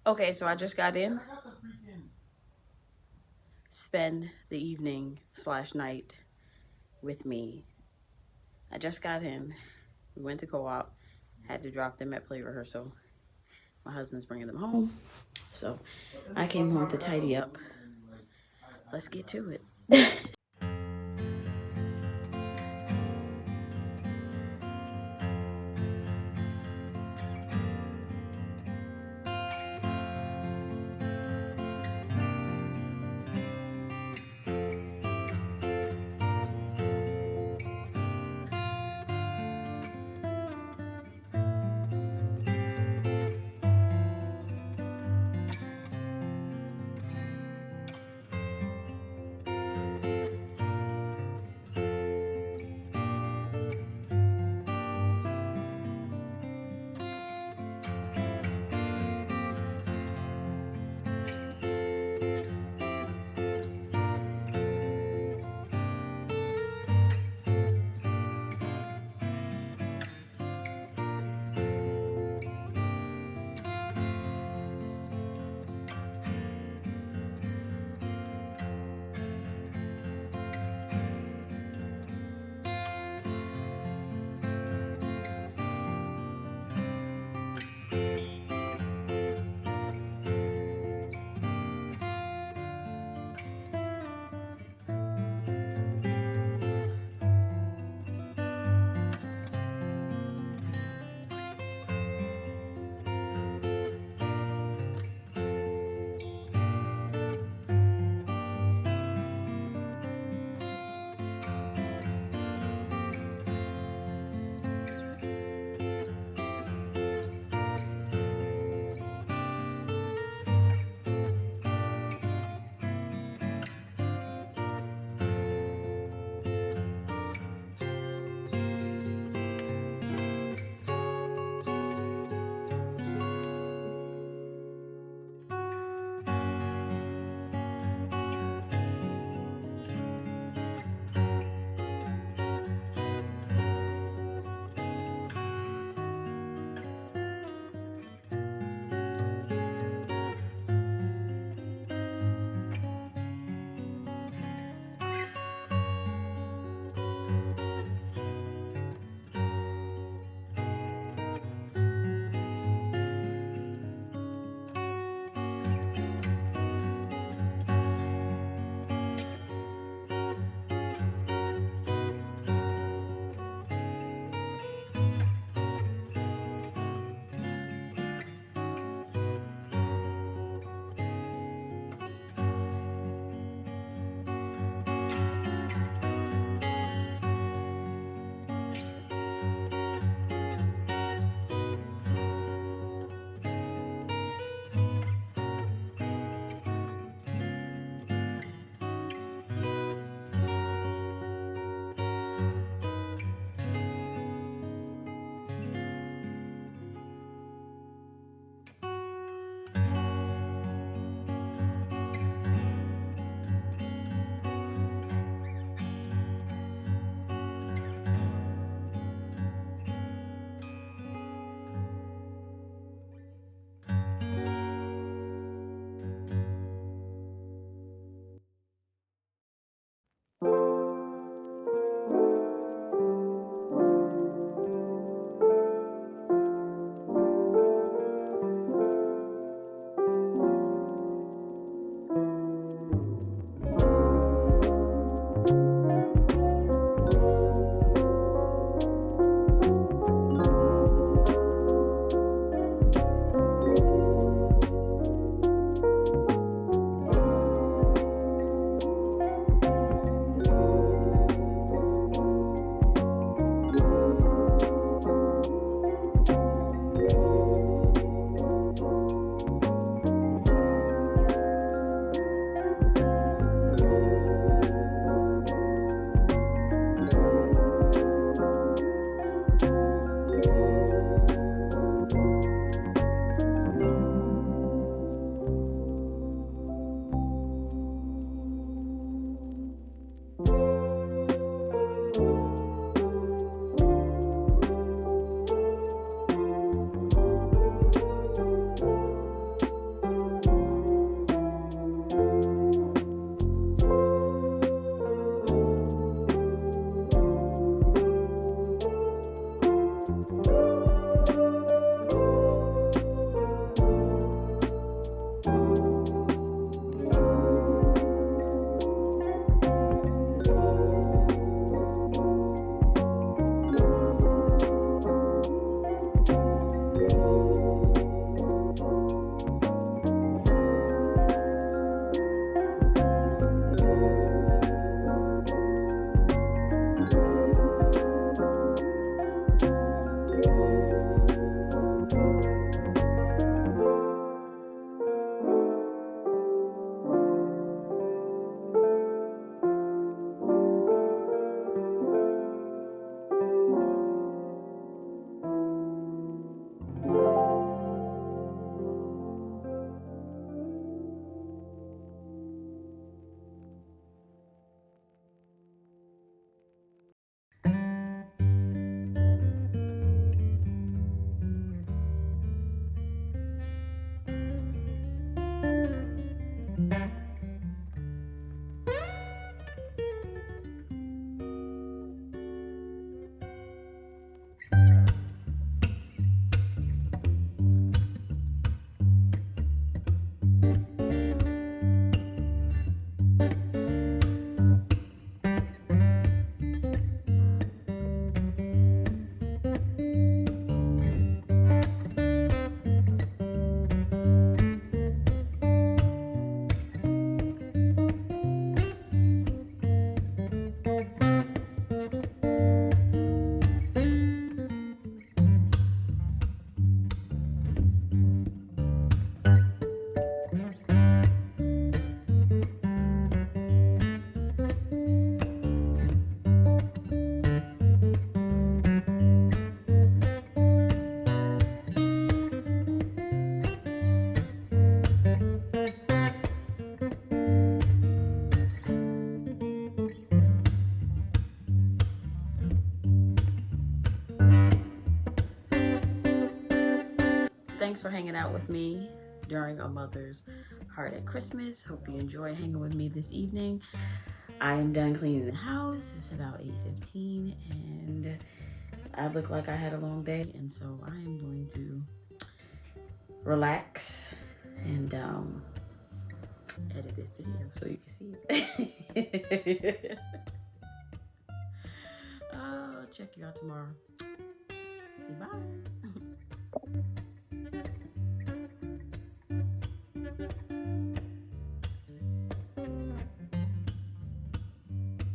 Okay, so I just got in. Spend the evening slash night with me. I just got in. We went to co-op. Had to drop them at play rehearsal. My husband's bringing them home. So I came home to tidy up. Let's get to it. thanks for hanging out with me during A Mother's Heart at Christmas. Hope you enjoy hanging with me this evening. I am done cleaning the house. It's about 8:15 and I look like I had a long day, and so I am going to relax and edit this video so you can see it. I'll check you out tomorrow. Bye.